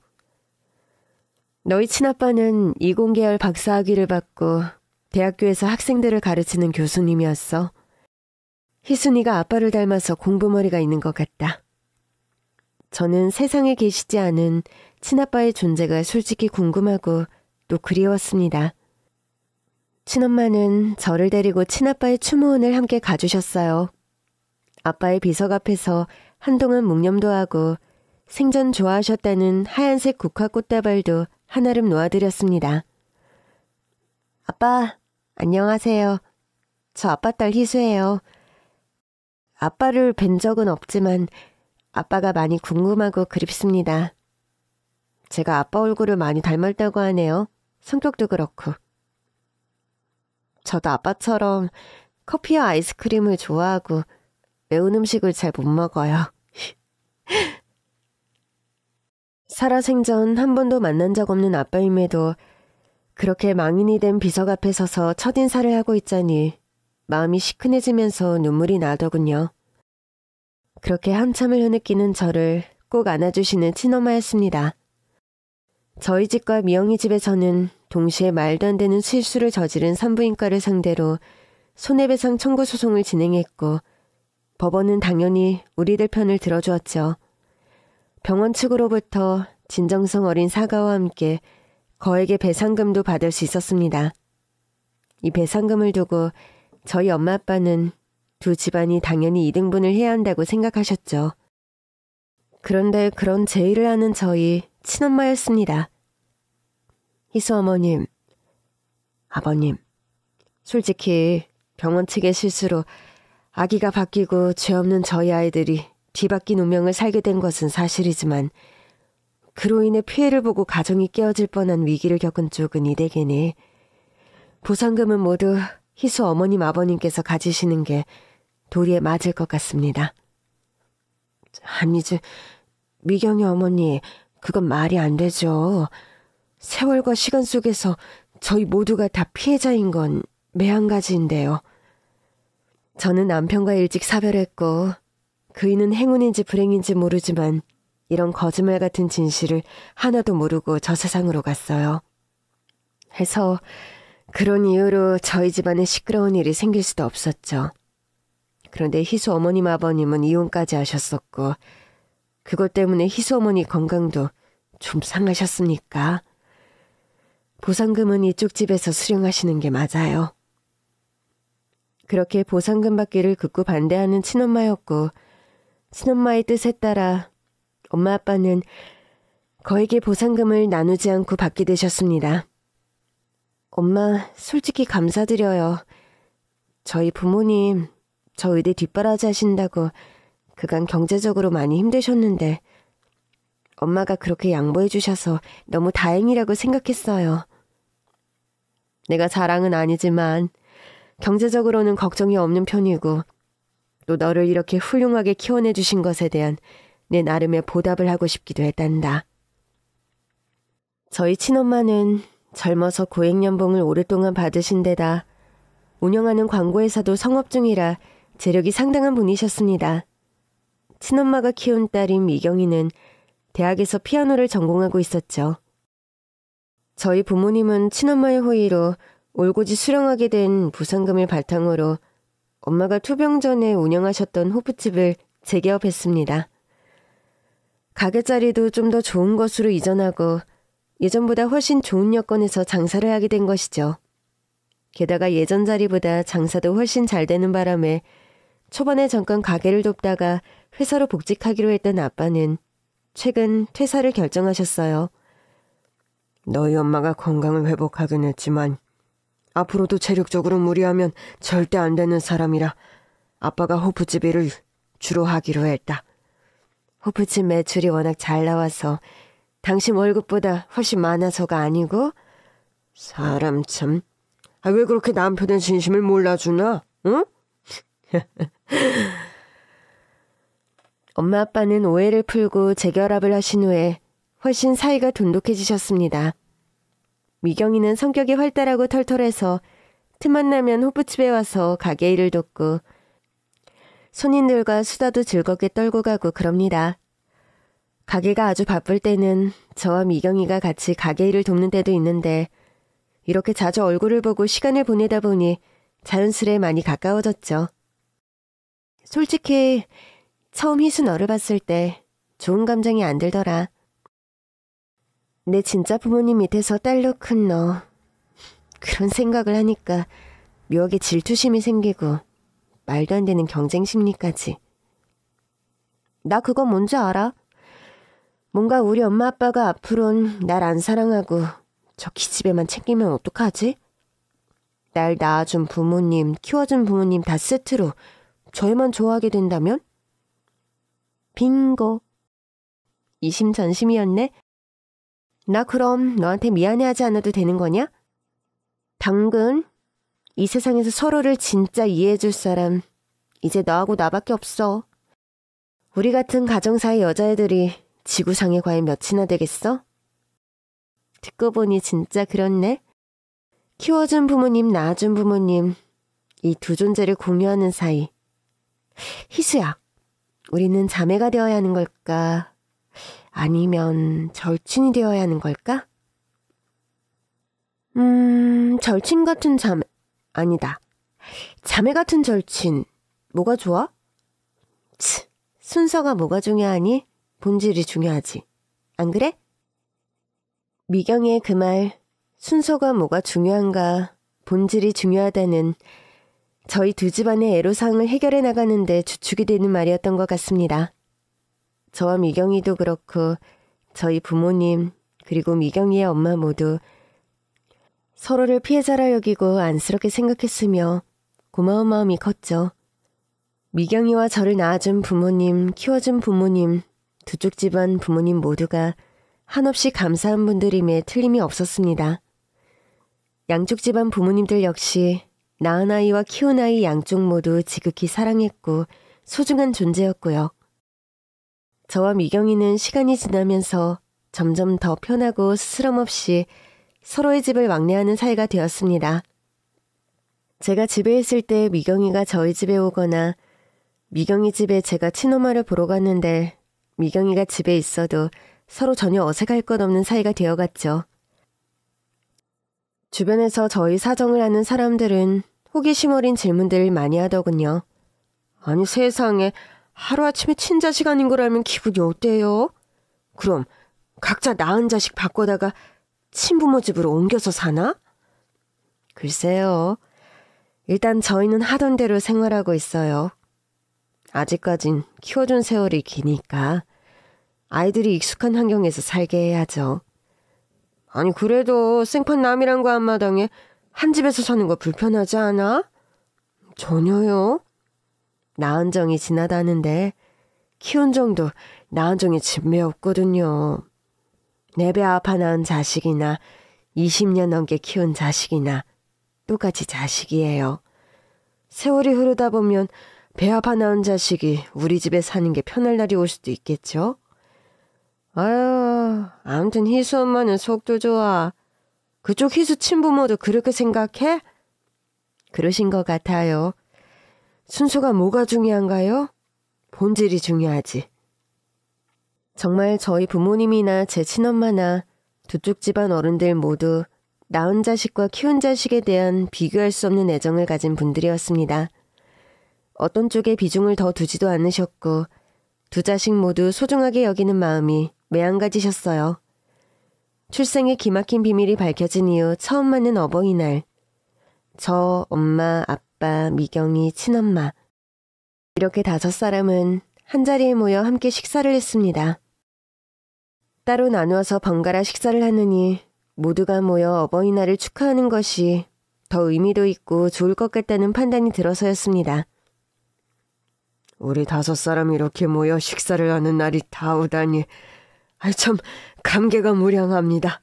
너희 친아빠는 이공계열 박사학위를 받고 대학교에서 학생들을 가르치는 교수님이었어. 희순이가 아빠를 닮아서 공부머리가 있는 것 같다. 저는 세상에 계시지 않은 친아빠의 존재가 솔직히 궁금하고 또 그리웠습니다. 친엄마는 저를 데리고 친아빠의 추모원을 함께 가주셨어요. 아빠의 비석 앞에서 한동안 묵념도 하고 생전 좋아하셨다는 하얀색 국화 꽃다발도 한아름 놓아드렸습니다. 아빠, 안녕하세요. 저 아빠 딸 희수예요. 아빠를 뵌 적은 없지만 아빠가 많이 궁금하고 그립습니다. 제가 아빠 얼굴을 많이 닮았다고 하네요. 성격도 그렇고. 저도 아빠처럼 커피와 아이스크림을 좋아하고 매운 음식을 잘 못 먹어요. 살아생전 한 번도 만난 적 없는 아빠임에도 그렇게 망인이 된 비석 앞에 서서 첫인사를 하고 있자니 마음이 시큰해지면서 눈물이 나더군요. 그렇게 한참을 흐느끼는 저를 꼭 안아주시는 친엄마였습니다. 저희 집과 미영이 집에서는 동시에 말도 안 되는 실수를 저지른 산부인과를 상대로 손해배상 청구 소송을 진행했고 법원은 당연히 우리들 편을 들어주었죠. 병원 측으로부터 진정성 어린 사과와 함께 거액의 배상금도 받을 수 있었습니다. 이 배상금을 두고 저희 엄마 아빠는 두 집안이 당연히 이등분을 해야 한다고 생각하셨죠. 그런데 그런 제의를 하는 저희 친엄마였습니다. 희수 어머님, 아버님, 솔직히 병원 측의 실수로 아기가 바뀌고 죄 없는 저희 아이들이 뒤바뀐 운명을 살게 된 것은 사실이지만 그로 인해 피해를 보고 가정이 깨어질 뻔한 위기를 겪은 쪽은 이 댁이니 보상금은 모두 희수 어머님 아버님께서 가지시는 게 도리에 맞을 것 같습니다. 아니지, 미경이 어머니, 그건 말이 안 되죠. 세월과 시간 속에서 저희 모두가 다 피해자인 건 매한가지인데요. 저는 남편과 일찍 사별했고 그이는 행운인지 불행인지 모르지만 이런 거짓말 같은 진실을 하나도 모르고 저 세상으로 갔어요. 해서 그런 이유로 저희 집안에 시끄러운 일이 생길 수도 없었죠. 그런데 희수 어머님 아버님은 이혼까지 하셨었고 그것 때문에 희수 어머니 건강도 좀 상하셨습니까? 보상금은 이쪽 집에서 수령하시는 게 맞아요. 그렇게 보상금 받기를 극구 반대하는 친엄마였고 친엄마의 뜻에 따라 엄마 아빠는 거액의 보상금을 나누지 않고 받게 되셨습니다. 엄마, 솔직히 감사드려요. 저희 부모님 저 의대 뒷바라지 하신다고 그간 경제적으로 많이 힘드셨는데 엄마가 그렇게 양보해 주셔서 너무 다행이라고 생각했어요. 내가 자랑은 아니지만 경제적으로는 걱정이 없는 편이고 또 너를 이렇게 훌륭하게 키워내 주신 것에 대한 내 나름의 보답을 하고 싶기도 했단다. 저희 친엄마는 젊어서 고액연봉을 오랫동안 받으신 데다 운영하는 광고회사도 성업 중이라 재력이 상당한 분이셨습니다. 친엄마가 키운 딸인 미경이는 대학에서 피아노를 전공하고 있었죠. 저희 부모님은 친엄마의 호의로 올고지 수령하게 된 부상금을 바탕으로 엄마가 투병 전에 운영하셨던 호프집을 재개업했습니다. 가게 자리도 좀 더 좋은 곳으로 이전하고 예전보다 훨씬 좋은 여건에서 장사를 하게 된 것이죠. 게다가 예전 자리보다 장사도 훨씬 잘 되는 바람에 초반에 잠깐 가게를 돕다가 회사로 복직하기로 했던 아빠는 최근 퇴사를 결정하셨어요. 너희 엄마가 건강을 회복하긴 했지만 앞으로도 체력적으로 무리하면 절대 안 되는 사람이라 아빠가 호프집 일을 주로 하기로 했다. 호프집 매출이 워낙 잘 나와서 당신 월급보다 훨씬 많아서가 아니고 사람 참... 왜 그렇게 남편의 진심을 몰라주나? 응? 엄마 아빠는 오해를 풀고 재결합을 하신 후에 훨씬 사이가 돈독해지셨습니다. 미경이는 성격이 활달하고 털털해서 틈만 나면 호프집에 와서 가게 일을 돕고 손님들과 수다도 즐겁게 떨고 가고 그럽니다. 가게가 아주 바쁠 때는 저와 미경이가 같이 가게 일을 돕는 때도 있는데 이렇게 자주 얼굴을 보고 시간을 보내다 보니 자연스레 많이 가까워졌죠. 솔직히 처음 희수 너를 봤을 때 좋은 감정이 안 들더라. 내 진짜 부모님 밑에서 딸로 큰 너. 그런 생각을 하니까 묘하게 질투심이 생기고 말도 안 되는 경쟁 심리까지. 나 그거 뭔지 알아? 뭔가 우리 엄마 아빠가 앞으론 날 안 사랑하고 저 기집애만 챙기면 어떡하지? 날 낳아준 부모님, 키워준 부모님 다 세트로 저희만 좋아하게 된다면? 빙고. 이심전심이었네? 나 그럼 너한테 미안해하지 않아도 되는 거냐? 당근, 이 세상에서 서로를 진짜 이해해줄 사람 이제 너하고 나밖에 없어. 우리 같은 가정사의 여자애들이 지구상에 과연 몇이나 되겠어? 듣고 보니 진짜 그렇네. 키워준 부모님, 낳아준 부모님, 이 두 존재를 공유하는 사이. 희수야, 우리는 자매가 되어야 하는 걸까? 아니면 절친이 되어야 하는 걸까? 절친 같은 자매, 아니다. 자매 같은 절친, 뭐가 좋아? 순서가 뭐가 중요하니? 본질이 중요하지. 안 그래? 미경의 그 말, 순서가 뭐가 중요한가, 본질이 중요하다는 저희 두 집안의 애로사항을 해결해 나가는데 주축이 되는 말이었던 것 같습니다. 저와 미경이도 그렇고 저희 부모님 그리고 미경이의 엄마 모두 서로를 피해자라 여기고 안쓰럽게 생각했으며 고마운 마음이 컸죠. 미경이와 저를 낳아준 부모님, 키워준 부모님, 두 쪽 집안 부모님 모두가 한없이 감사한 분들임에 틀림이 없었습니다. 양쪽 집안 부모님들 역시 낳은 아이와 키운 아이 양쪽 모두 지극히 사랑했고 소중한 존재였고요. 저와 미경이는 시간이 지나면서 점점 더 편하고 스스럼 없이 서로의 집을 왕래하는 사이가 되었습니다. 제가 집에 있을 때 미경이가 저희 집에 오거나 미경이 집에 제가 친엄마를 보러 갔는데 미경이가 집에 있어도 서로 전혀 어색할 것 없는 사이가 되어갔죠. 주변에서 저희 사정을 아는 사람들은 호기심 어린 질문들을 많이 하더군요. 아니 세상에 하루아침에 친자식 아닌 걸 알면 기분이 어때요? 그럼 각자 낳은 자식 바꿔다가 친부모 집으로 옮겨서 사나? 글쎄요. 일단 저희는 하던 대로 생활하고 있어요. 아직까진 키워준 세월이 기니까 아이들이 익숙한 환경에서 살게 해야죠. 아니 그래도 생판 남이란 거 한마당에 한 집에서 사는 거 불편하지 않아? 전혀요. 낳은 정이 지나다는데 키운 정도 낳은 정이 집매 없거든요. 내 배 아파 낳은 자식이나 20년 넘게 키운 자식이나 똑같이 자식이에요. 세월이 흐르다 보면 배 아파 낳은 자식이 우리 집에 사는 게 편할 날이 올 수도 있겠죠? 아유, 아무튼 희수 엄마는 속도 좋아. 그쪽 희수 친부모도 그렇게 생각해? 그러신 것 같아요. 순서가 뭐가 중요한가요? 본질이 중요하지. 정말 저희 부모님이나 제 친엄마나 두 쪽 집안 어른들 모두 낳은 자식과 키운 자식에 대한 비교할 수 없는 애정을 가진 분들이었습니다. 어떤 쪽에 비중을 더 두지도 않으셨고 두 자식 모두 소중하게 여기는 마음이 매한가지셨어요. 출생의 기막힌 비밀이 밝혀진 이후 처음 맞는 어버이날. 저, 엄마, 아빠, 미경이, 친엄마. 이렇게 5사람은 한자리에 모여 함께 식사를 했습니다. 따로 나누어서 번갈아 식사를 하느니 모두가 모여 어버이날을 축하하는 것이 더 의미도 있고 좋을 것 같다는 판단이 들어서였습니다. 우리 5사람이 이렇게 모여 식사를 하는 날이 다 오다니 참 감개가 무량합니다.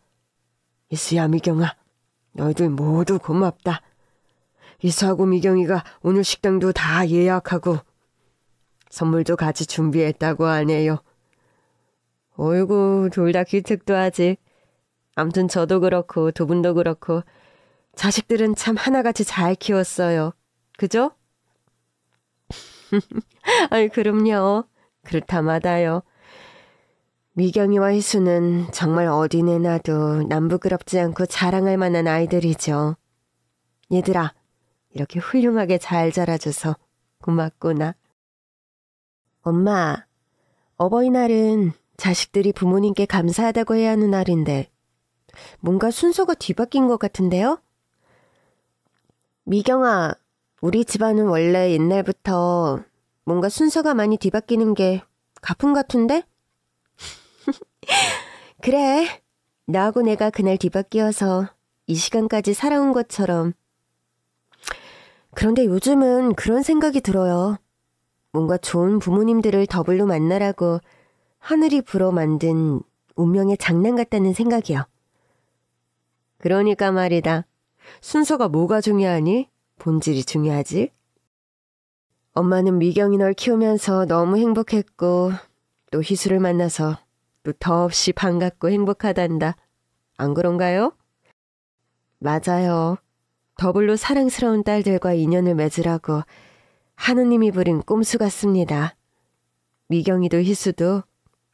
이수야, 미경아, 너희들 모두 고맙다. 이수하고 미경이가 오늘 식당도 다 예약하고 선물도 같이 준비했다고 하네요. 어이구, 둘 다 기특도 하지. 암튼 저도 그렇고 두 분도 그렇고 자식들은 참 하나같이 잘 키웠어요. 그죠? 아이, 그럼요. 그렇다마다요. 미경이와 희수는 정말 어디 내놔도 남부끄럽지 않고 자랑할 만한 아이들이죠. 얘들아, 이렇게 훌륭하게 잘 자라줘서 고맙구나. 엄마, 어버이날은 자식들이 부모님께 감사하다고 해야 하는 날인데 뭔가 순서가 뒤바뀐 것 같은데요? 미경아, 우리 집안은 원래 옛날부터 뭔가 순서가 많이 뒤바뀌는 게 가풍 같은데? 그래, 나하고 내가 그날 뒤바뀌어서 이 시간까지 살아온 것처럼. 그런데 요즘은 그런 생각이 들어요. 뭔가 좋은 부모님들을 더블로 만나라고 하늘이 불어 만든 운명의 장난 같다는 생각이요. 그러니까 말이다. 순서가 뭐가 중요하니? 본질이 중요하지. 엄마는 미경이 널 키우면서 너무 행복했고 또 희수를 만나서 또 더없이 반갑고 행복하단다. 안 그런가요? 맞아요. 더블로 사랑스러운 딸들과 인연을 맺으라고 하느님이 부린 꼼수 같습니다. 미경이도 희수도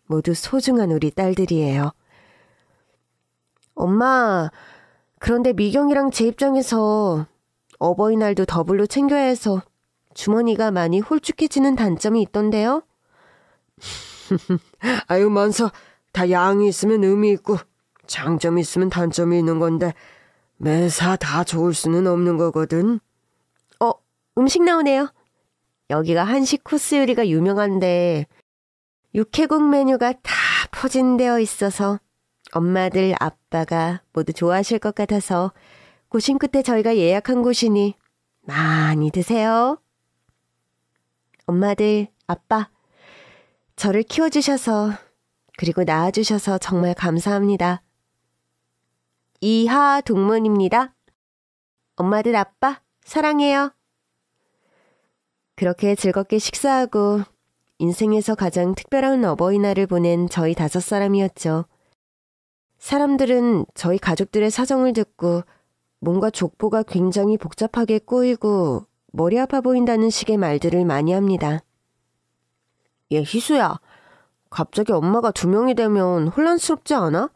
모두 소중한 우리 딸들이에요. 엄마, 그런데 미경이랑 제 입장에서 어버이날도 더블로 챙겨야 해서 주머니가 많이 홀쭉해지는 단점이 있던데요? 아유, 먼저 다 양이 있으면 의미 있고 장점이 있으면 단점이 있는 건데 매사 다 좋을 수는 없는 거거든. 음식 나오네요. 여기가 한식 코스 요리가 유명한데 육회국 메뉴가 다 포진되어 있어서 엄마들, 아빠가 모두 좋아하실 것 같아서 고심 끝에 저희가 예약한 곳이니 많이 드세요. 엄마들, 아빠, 저를 키워주셔서 그리고 낳아주셔서 정말 감사합니다. 이하 동문입니다. 엄마들, 아빠, 사랑해요. 그렇게 즐겁게 식사하고 인생에서 가장 특별한 어버이날을 보낸 저희 5사람이었죠. 사람들은 저희 가족들의 사정을 듣고 뭔가 족보가 굉장히 복잡하게 꼬이고 머리 아파 보인다는 식의 말들을 많이 합니다. 얘 희수야, 갑자기 엄마가 2명이 되면 혼란스럽지 않아?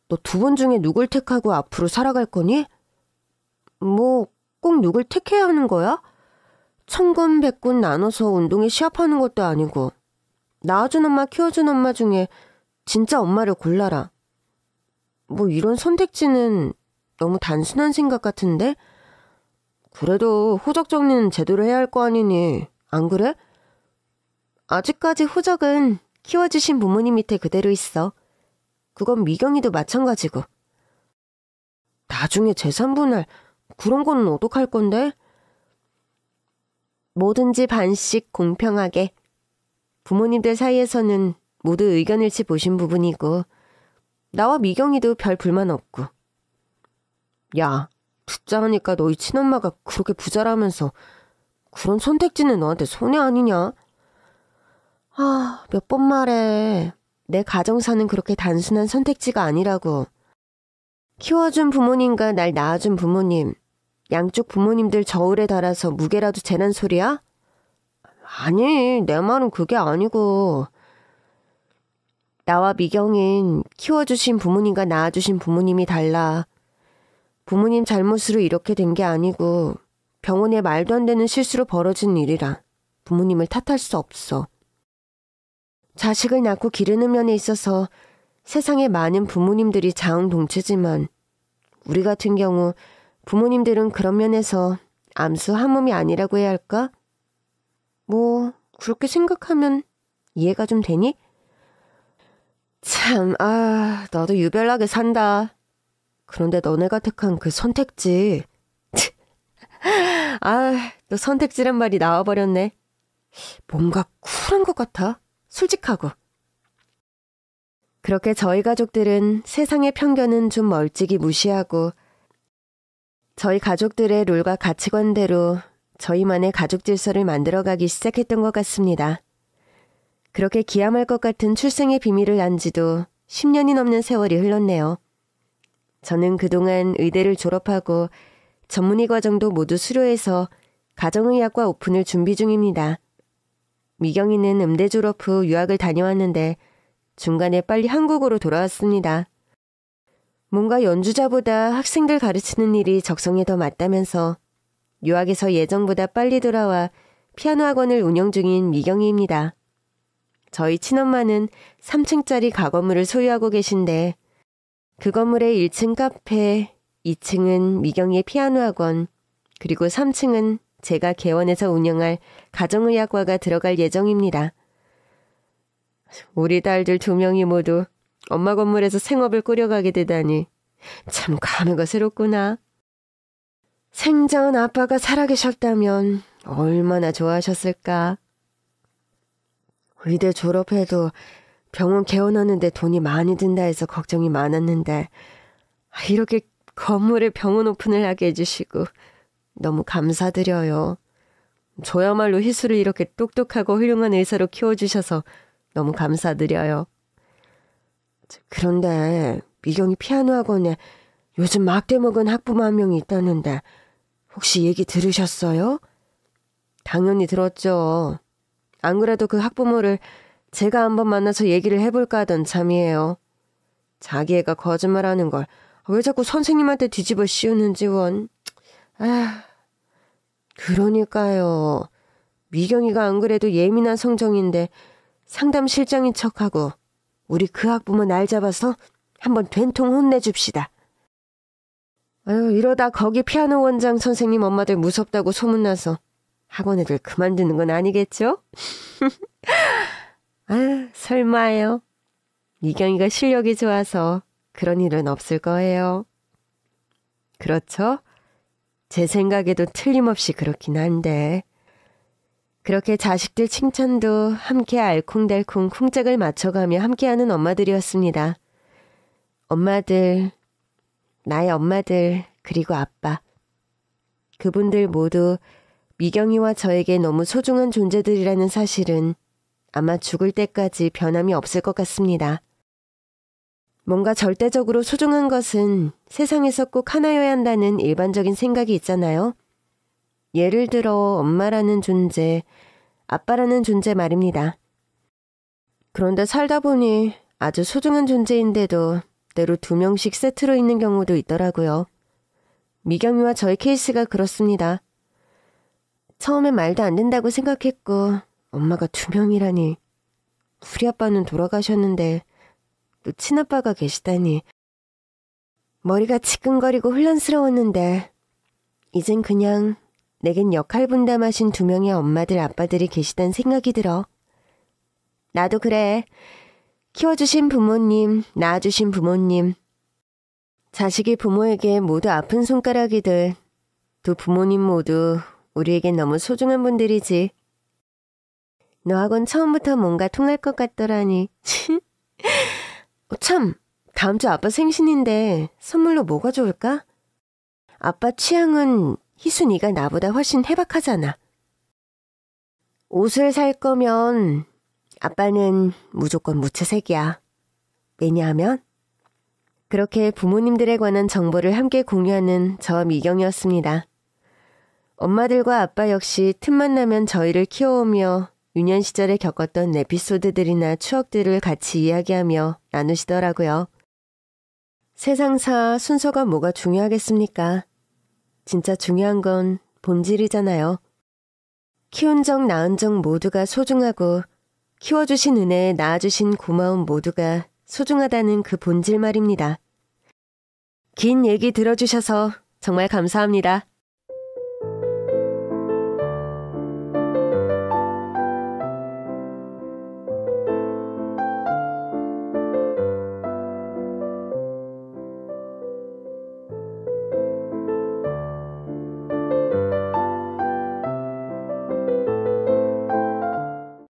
너 2분 중에 누굴 택하고 앞으로 살아갈 거니? 뭐 꼭 누굴 택해야 하는 거야? 천군 백군 나눠서 운동에 시합하는 것도 아니고 낳아준 엄마 키워준 엄마 중에 진짜 엄마를 골라라. 뭐 이런 선택지는 너무 단순한 생각 같은데? 그래도 호적 정리는 제대로 해야 할 거 아니니, 안 그래? 아직까지 호적은 키워주신 부모님 밑에 그대로 있어. 그건 미경이도 마찬가지고. 나중에 재산분할 그런 거는 어떡할 건데? 뭐든지 반씩 공평하게. 부모님들 사이에서는 모두 의견일치 보신 부분이고 나와 미경이도 별 불만 없고. 야, 듣자 하니까 너희 친엄마가 그렇게 부자라면서 그런 선택지는 너한테 손해 아니냐? 몇 번 말해. 내 가정사는 그렇게 단순한 선택지가 아니라고. 키워준 부모님과 날 낳아준 부모님, 양쪽 부모님들 저울에 달아서 무게라도 재는 소리야? 아니, 내 말은 그게 아니고. 나와 미경인 키워주신 부모님과 낳아주신 부모님이 달라. 부모님 잘못으로 이렇게 된 게 아니고 병원에 말도 안 되는 실수로 벌어진 일이라 부모님을 탓할 수 없어. 자식을 낳고 기르는 면에 있어서 세상에 많은 부모님들이 자웅동체지만 우리 같은 경우 부모님들은 그런 면에서 암수 한 몸이 아니라고 해야 할까? 뭐 그렇게 생각하면 이해가 좀 되니? 참, 너도 유별나게 산다. 그런데 너네가 택한 그 선택지. 또 선택지란 말이 나와버렸네. 뭔가 쿨한 것 같아. 솔직하고. 그렇게 저희 가족들은 세상의 편견은 좀 멀찍이 무시하고 저희 가족들의 룰과 가치관대로 저희만의 가족 질서를 만들어가기 시작했던 것 같습니다. 그렇게 기함할 것 같은 출생의 비밀을 안 지도 10년이 넘는 세월이 흘렀네요. 저는 그동안 의대를 졸업하고 전문의 과정도 모두 수료해서 가정의학과 오픈을 준비 중입니다. 미경이는 음대 졸업 후 유학을 다녀왔는데 중간에 빨리 한국으로 돌아왔습니다. 뭔가 연주자보다 학생들 가르치는 일이 적성에 더 맞다면서 유학에서 예정보다 빨리 돌아와 피아노 학원을 운영 중인 미경이입니다. 저희 친엄마는 3층짜리 가건물을 소유하고 계신데 그 건물의 1층 카페, 2층은 미경이의 피아노 학원, 그리고 3층은 제가 개원해서 운영할 가정의학과가 들어갈 예정입니다. 우리 딸들 2명이 모두 엄마 건물에서 생업을 꾸려가게 되다니 참 감회가 새롭구나. 생전 아빠가 살아계셨다면 얼마나 좋아하셨을까. 의대 졸업해도 병원 개원하는데 돈이 많이 든다 해서 걱정이 많았는데 이렇게 건물에 병원 오픈을 하게 해주시고 너무 감사드려요. 저야말로 희수를 이렇게 똑똑하고 훌륭한 의사로 키워주셔서 너무 감사드려요. 그런데 미경이 피아노 학원에 요즘 막대 먹은 학부모 한 명이 있다는데 혹시 얘기 들으셨어요? 당연히 들었죠. 안 그래도 그 학부모를 제가 한번 만나서 얘기를 해볼까 하던 참이에요. 자기 애가 거짓말하는 걸 왜 자꾸 선생님한테 뒤집어 씌우는지 원. 그러니까요. 미경이가 안 그래도 예민한 성정인데 상담실장인 척하고 우리 그 학부모 날 잡아서 한번 된통 혼내줍시다. 이러다 거기 피아노 원장 선생님 엄마들 무섭다고 소문나서 학원 애들 그만두는 건 아니겠죠? 설마요. 미경이가 실력이 좋아서 그런 일은 없을 거예요. 그렇죠? 제 생각에도 틀림없이 그렇긴 한데 그렇게 자식들 칭찬도 함께 알콩달콩 쿵짝을 맞춰가며 함께하는 엄마들이었습니다. 엄마들, 나의 엄마들, 그리고 아빠. 그분들 모두 미경이와 저에게 너무 소중한 존재들이라는 사실은 아마 죽을 때까지 변함이 없을 것 같습니다. 뭔가 절대적으로 소중한 것은 세상에서 꼭 하나여야 한다는 일반적인 생각이 있잖아요. 예를 들어 엄마라는 존재, 아빠라는 존재 말입니다. 그런데 살다 보니 아주 소중한 존재인데도 때로 2명씩 세트로 있는 경우도 있더라고요. 미경이와 저의 케이스가 그렇습니다. 처음엔 말도 안 된다고 생각했고 엄마가 2명이라니. 우리 아빠는 돌아가셨는데 또 친아빠가 계시다니. 머리가 지끈거리고 혼란스러웠는데 이젠 그냥 내겐 역할 분담하신 2명의 엄마들 아빠들이 계시단 생각이 들어. 나도 그래. 키워주신 부모님, 낳아주신 부모님. 자식이 부모에게 모두 아픈 손가락이듯 두 부모님 모두 우리에겐 너무 소중한 분들이지. 너하곤 처음부터 뭔가 통할 것 같더라니. 참, 다음 주 아빠 생신인데 선물로 뭐가 좋을까? 아빠 취향은 희순이가 나보다 훨씬 해박하잖아. 옷을 살 거면 아빠는 무조건 무채색이야. 왜냐하면 그렇게 부모님들에 관한 정보를 함께 공유하는 저와 미경이었습니다. 엄마들과 아빠 역시 틈만 나면 저희를 키워오며 유년 시절에 겪었던 에피소드들이나 추억들을 같이 이야기하며 나누시더라고요. 세상사 순서가 뭐가 중요하겠습니까? 진짜 중요한 건 본질이잖아요. 키운 적 낳은 적 모두가 소중하고 키워주신 은혜에 낳아주신 고마움 모두가 소중하다는 그 본질 말입니다. 긴 얘기 들어주셔서 정말 감사합니다.